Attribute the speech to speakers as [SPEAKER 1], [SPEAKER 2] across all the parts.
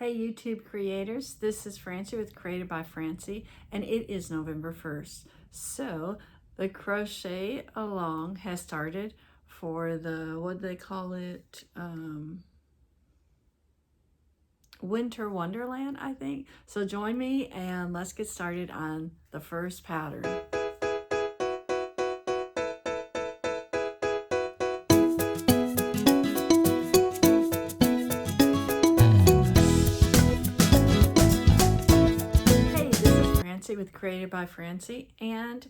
[SPEAKER 1] Hey YouTube creators, this is Francie with Created by Francie, and it is November 1st. So the crochet along has started for the, what do they call it? Winter Wonderland, I think. So join me and let's get started on the first pattern. With Created by Francie, and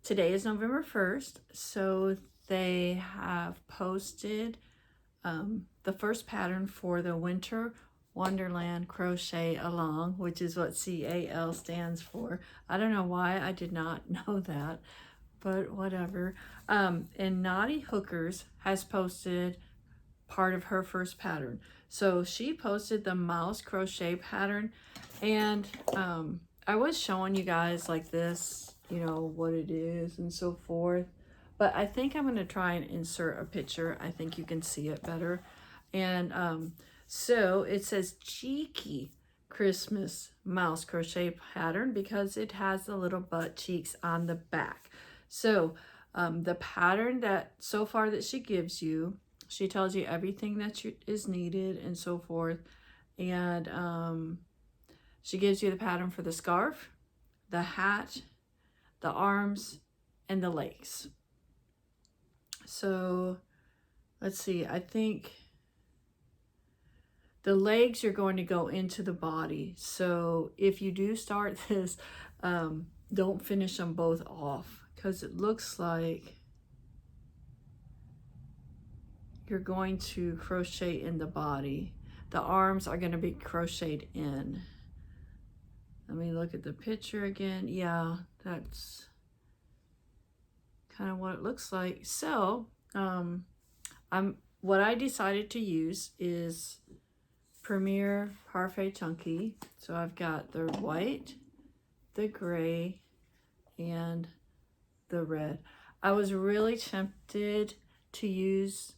[SPEAKER 1] today is November 1st, so they have posted the first pattern for the Winter Wonderland crochet along, which is what CAL stands for. I don't know why I did not know that, but whatever. And Naughty Hookers has posted part of her first pattern. So she posted the mouse crochet pattern, and I was showing you guys like this, you know, what it is and so forth. But I think I'm going to try and insert a picture. I think you can see it better. And so it says Cheeky Christmas Mouse Crochet Pattern because it has the little butt cheeks on the back. So the pattern that so far that she gives you, she tells you everything that is needed and so forth. And she gives you the pattern for the scarf, the hat, the arms, and the legs. So let's see, I think the legs you're going to go into the body. So if you do start this, don't finish them both off because it looks like you're going to crochet in the body. The arms are going to be crocheted in. Let me look at the picture again. Yeah, that's kind of what it looks like. So, what I decided to use is Premier Parfait Chunky. So I've got the white, the gray, and the red. I was really tempted to use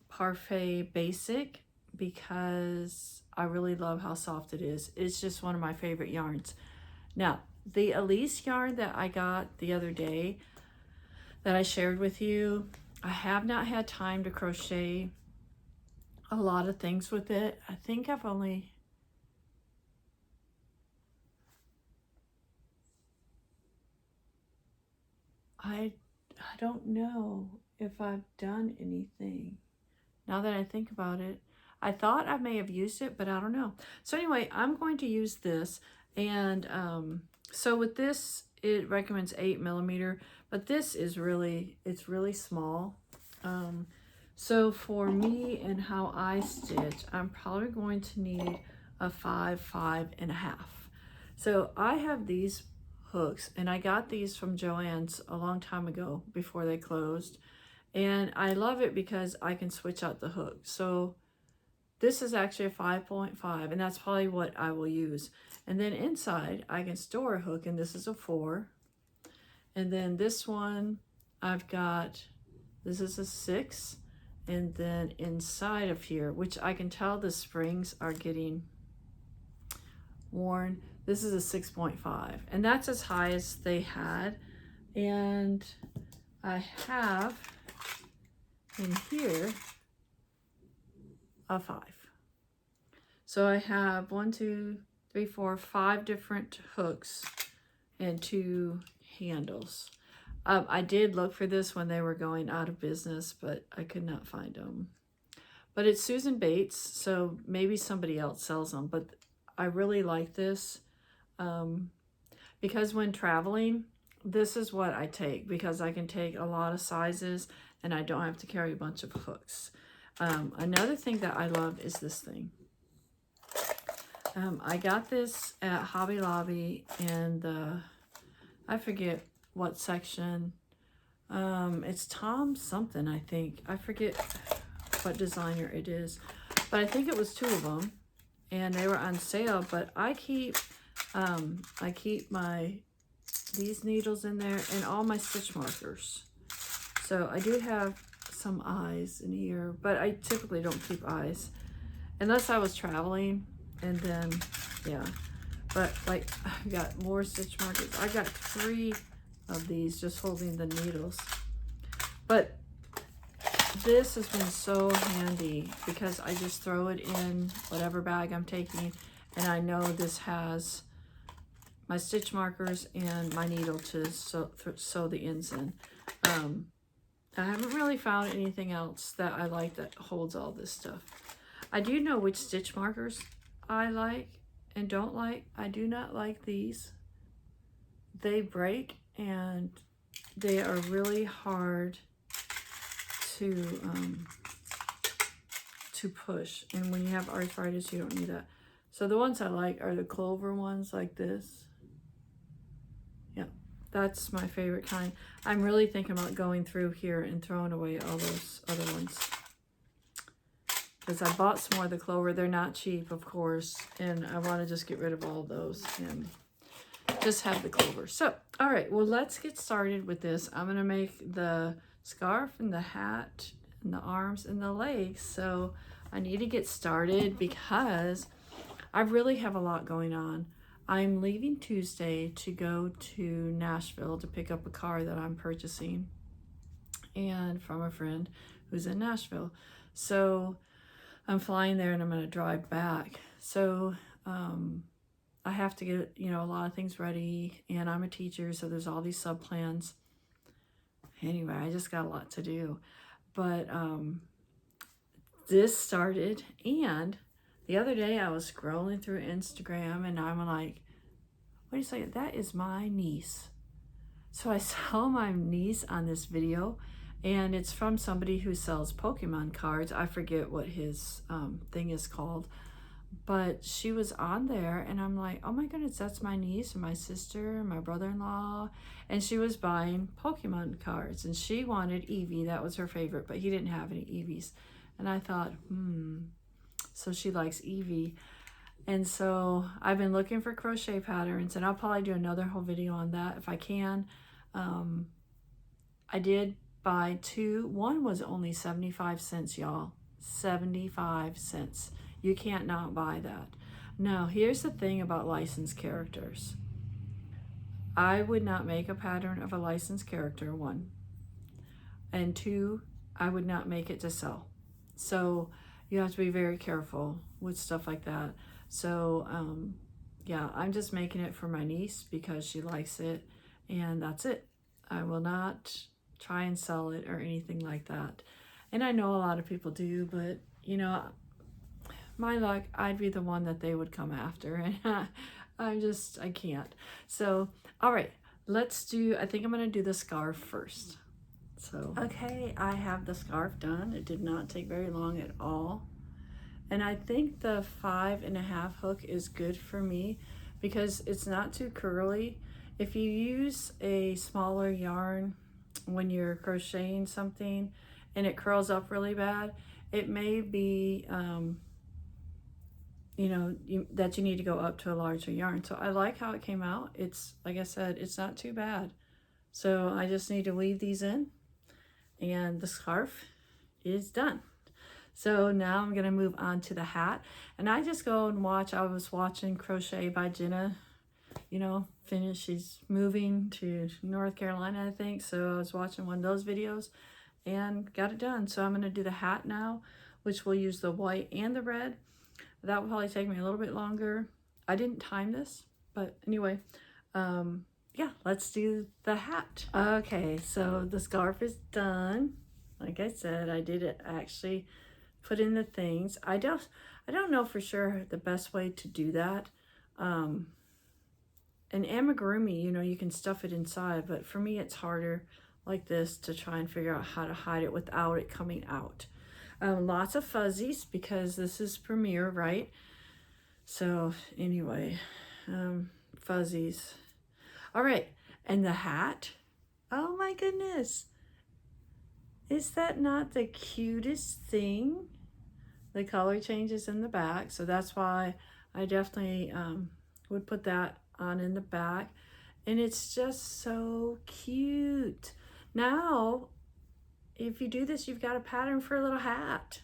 [SPEAKER 1] Parfait Basic because I really love how soft it is. It's just one of my favorite yarns. Now, the Elise yarn that I got the other day that I shared with you, I have not had time to crochet a lot of things with it. I think I've only... I don't know if I've done anything. Now that I think about it, I thought I may have used it, but I don't know. So anyway, I'm going to use this. And so with this, it recommends 8mm, but this is really, it's really small. So for me and how I stitch, I'm probably going to need a 5, 5.5. So I have these hooks, and I got these from Joann's a long time ago before they closed. And I love it because I can switch out the hook. So this is actually a 5.5, and that's probably what I will use. And then inside, I can store a hook, and this is a 4. And then this one, I've got, this is a 6. And then inside of here, which I can tell the springs are getting worn, this is a 6.5. And that's as high as they had. And I have in here a 5. So I have 1, 2, 3, 4, 5 different hooks and 2 handles. I did look for this when they were going out of business, but I could not find them. But it's Susan Bates, so maybe somebody else sells them. But I really like this because when traveling, this is what I take because I can take a lot of sizes and I don't have to carry a bunch of hooks. Another thing that I love is this thing. I got this at Hobby Lobby and I forget what section. It's Tom something, I think. I forget what designer it is, but I think it was 2 of them and they were on sale. But I keep these needles in there and all my stitch markers. So I do have some eyes in here, but I typically don't keep eyes unless I was traveling. And then, yeah. But like, I got more stitch markers. I got 3 of these just holding the needles. But this has been so handy because I just throw it in whatever bag I'm taking, and I know this has my stitch markers and my needle to sew the ends in. I haven't really found anything else that I like that holds all this stuff. I do know which stitch markers I like and don't like. I do not like these. They break and they are really hard to push. And when you have arthritis, you don't need that. So the ones I like are the clover ones like this. Yeah, that's my favorite kind. I'm really thinking about going through here and throwing away all those other ones. Because I bought some more of the clover. They're not cheap, of course. And I want to just get rid of all those and just have the clover. So, all right, well, let's get started with this. I'm going to make the scarf and the hat and the arms and the legs. So I need to get started because I really have a lot going on. I'm leaving Tuesday to go to Nashville to pick up a car that I'm purchasing and from a friend who's in Nashville. So I'm flying there and I'm going to drive back. So I have to get, you know, a lot of things ready, and I'm a teacher, so there's all these sub plans. Anyway, I just got a lot to do. But this started, and the other day I was scrolling through Instagram and I'm like, wait a second, that is my niece. So I saw my niece on this video, and it's from somebody who sells Pokemon cards. I forget what his thing is called, but she was on there and I'm like, oh my goodness, that's my niece and my sister and my brother-in-law. And she was buying Pokemon cards and she wanted Eevee. That was her favorite, but he didn't have any Eevees. And I thought, so she likes Eevee. And so I've been looking for crochet patterns, and I'll probably do another whole video on that if I can. I did buy 2. One was only 75 cents, y'all. 75 cents. You can't not buy that. Now, here's the thing about licensed characters. I would not make a pattern of a licensed character, 1. And 2, I would not make it to sell. So you have to be very careful with stuff like that. So yeah, I'm just making it for my niece because she likes it, and that's it. I will not try and sell it or anything like that. And I know a lot of people do, but you know, my luck, I'd be the one that they would come after, and I can't. So, all right, let's do, I think I'm gonna do the scarf first. So, okay, I have the scarf done. It did not take very long at all. And I think the 5.5 hook is good for me because it's not too curly. If you use a smaller yarn when you're crocheting something and it curls up really bad, it may be, you know, that you need to go up to a larger yarn. So I like how it came out. It's, like I said, it's not too bad. So I just need to weave these in, and the scarf is done. So now I'm gonna move on to the hat, and I just go and watch. I was watching Crochet by Jenna, you know, finish. She's moving to North Carolina, I think. So I was watching one of those videos and got it done. So I'm gonna do the hat now, which will use the white and the red. That will probably take me a little bit longer. I didn't time this, but anyway, yeah, let's do the hat. Okay, so the scarf is done. Like I said, I did it actually put in the things. I don't know for sure the best way to do that. An amigurumi, you know, you can stuff it inside, but for me it's harder like this to try and figure out how to hide it without it coming out. Lots of fuzzies because this is Premiere, right? So anyway, fuzzies. All right, and the hat. Oh my goodness. Is that not the cutest thing? The color changes in the back, so that's why I definitely would put that on in the back. And it's just so cute. Now, if you do this, you've got a pattern for a little hat.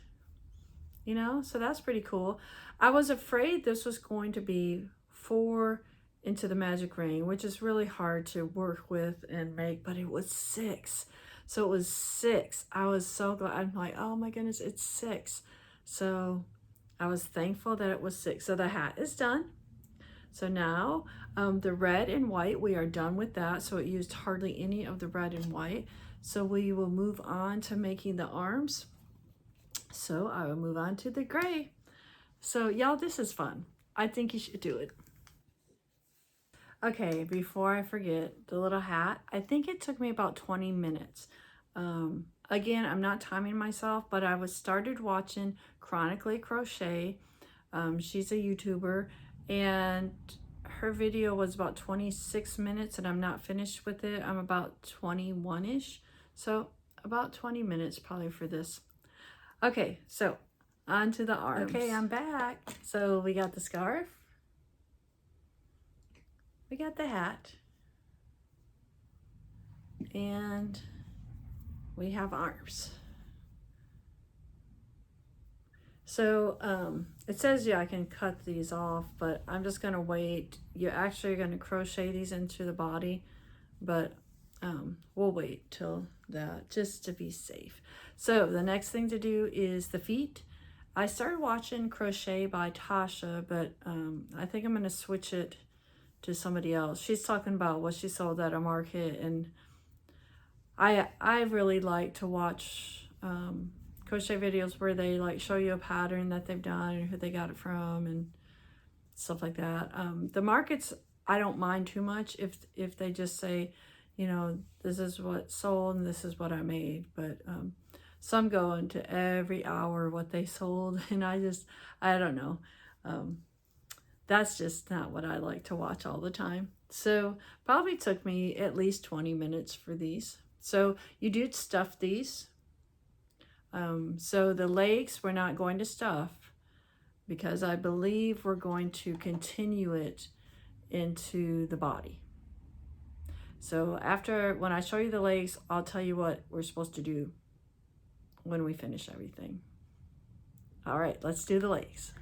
[SPEAKER 1] you know, so that's pretty cool. I was afraid this was going to be 4 into the magic ring, which is really hard to work with and make, but it was 6. So it was 6. I was so glad. I'm like, oh my goodness, it's 6. So I was thankful that it was 6. So the hat is done. So now the red and white, we are done with that. So it used hardly any of the red and white. So we will move on to making the arms. So I will move on to the gray. So y'all, this is fun. I think you should do it. Okay, before I forget, the little hat, I think it took me about 20 minutes. Again, I'm not timing myself, but I started watching Chronically Crochet. She's a YouTuber, and her video was about 26 minutes, and I'm not finished with it. I'm about 21-ish, so about 20 minutes probably for this. Okay, so on to the arms. Okay, I'm back. So we got the scarf. We got the hat. And we have arms. So it says, yeah, I can cut these off, but I'm just going to wait. You're actually going to crochet these into the body, but we'll wait till that just to be safe. So the next thing to do is the feet. I started watching Crochet by Tasha, but I think I'm going to switch it to somebody else. She's talking about what she sold at a market, and I really like to watch crochet videos where they like show you a pattern that they've done and who they got it from and stuff like that. The markets, I don't mind too much if they just say, you know, this is what sold and this is what I made, but some go into every hour what they sold, and I don't know. That's just not what I like to watch all the time. So probably took me at least 20 minutes for these. So you do stuff these. So the legs we're not going to stuff because I believe we're going to continue it into the body. So when I show you the legs, I'll tell you what we're supposed to do when we finish everything. All right, let's do the legs.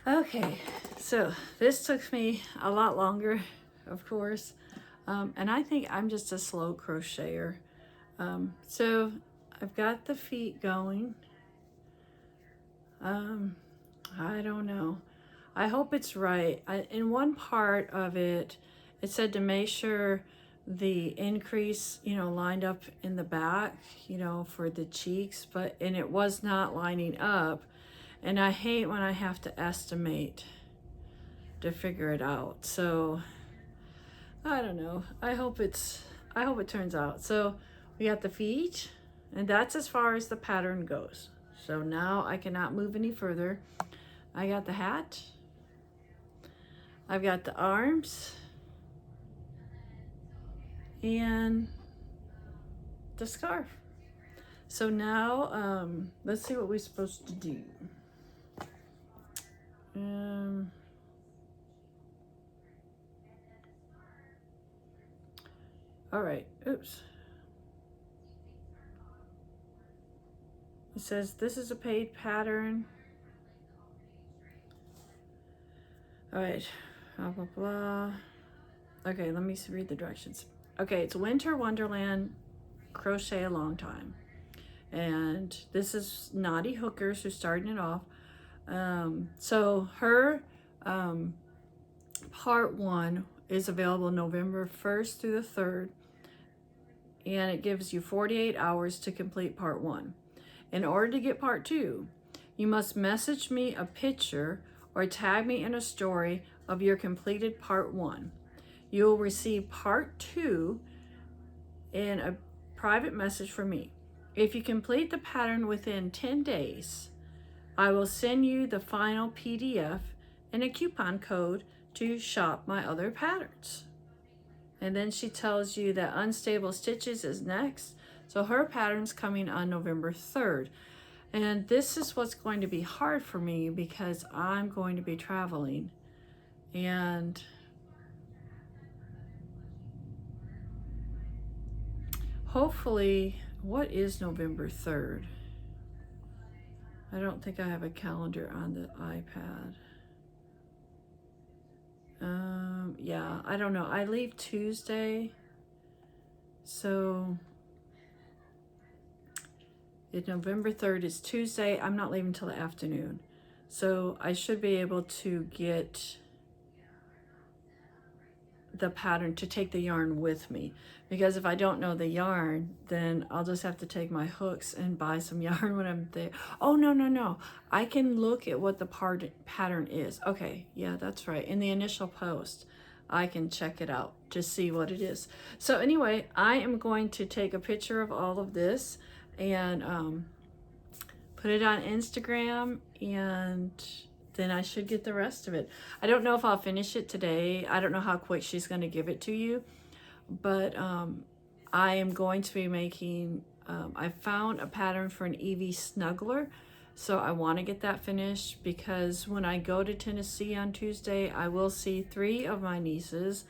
[SPEAKER 1] Okay, so this took me a lot longer, of course, and I think I'm just a slow crocheter. So I've got the feet going. I don't know. I hope it's right. In one part of it, it said to make sure the increase, you know, lined up in the back, you know, for the cheeks, and it was not lining up. And I hate when I have to estimate to figure it out. So I don't know. I hope it turns out. So we got the feet, and that's as far as the pattern goes. So now I cannot move any further. I got the hat. I've got the arms and the scarf. So now let's see what we're supposed to do. All right, oops. It says this is a paid pattern. All right, blah, blah, blah. Okay, let me read the directions. Okay, it's Winter Wonderland, crochet a long time. And this is Naughty Hookers who's starting it off. So her part 1 is available November 1st through the 3rd. And it gives you 48 hours to complete part 1. In order to get part 2, you must message me a picture or tag me in a story of your completed part 1. You will receive part 2 in a private message from me. If you complete the pattern within 10 days, I will send you the final PDF and a coupon code to shop my other patterns. And then she tells you that Unstable Stitches is next. So her pattern's coming on November 3rd. And this is what's going to be hard for me because I'm going to be traveling. And hopefully, what is November 3rd? I don't think I have a calendar on the iPad. Yeah, I don't know. I leave Tuesday, so if November 3rd is Tuesday, I'm not leaving till the afternoon. So I should be able to get the pattern to take the yarn with me, because if I don't know the yarn, then I'll just have to take my hooks and buy some yarn when I'm there. Oh, no. I can look at what the pattern is. Okay, yeah, that's right. In the initial post, I can check it out to see what it is. So anyway, I am going to take a picture of all of this and put it on Instagram, and then I should get the rest of it. I don't know if I'll finish it today. I don't know how quick she's going to give it to you, but I am going to be making, I found a pattern for an Evie snuggler, so I want to get that finished, because when I go to Tennessee on Tuesday, I will see 3 of my nieces,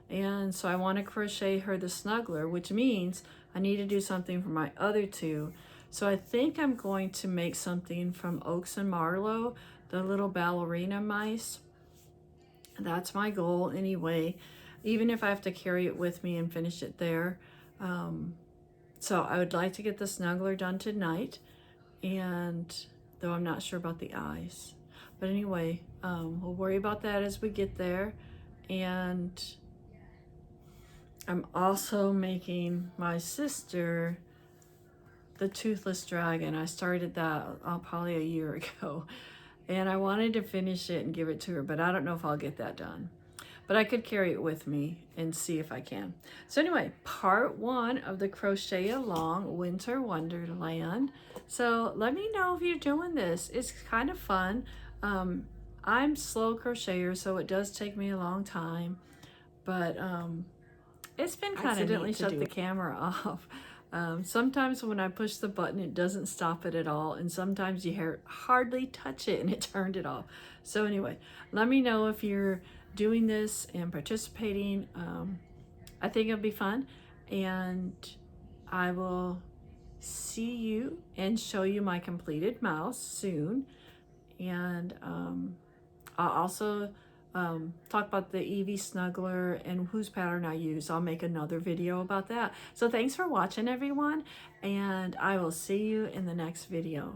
[SPEAKER 1] and so I want to crochet her the snuggler, which means I need to do something for my other 2. So I think I'm going to make something from Oaks and Marlowe, the little ballerina mice. That's my goal anyway, even if I have to carry it with me and finish it there. So I would like to get the snuggler done tonight, and though I'm not sure about the eyes. But anyway, we'll worry about that as we get there. And I'm also making my sister the Toothless Dragon. I started that probably a year ago, and I wanted to finish it and give it to her, but I don't know if I'll get that done. But I could carry it with me and see if I can. So anyway, part 1 of the Crochet Along Winter Wonderland. So let me know if you're doing this. It's kind of fun. I'm slow crocheter, so it does take me a long time, but it's been kind of accidentally shut the camera off. Sometimes when I push the button, it doesn't stop it at all, and sometimes you hardly touch it and it turned it off. So anyway, let me know if you're doing this and participating. I think it'll be fun, and I will see you and show you my completed mouse soon. And I'll also talk about the Evie snuggler and whose pattern I use. I'll make another video about that. So thanks for watching, everyone, and I will see you in the next video.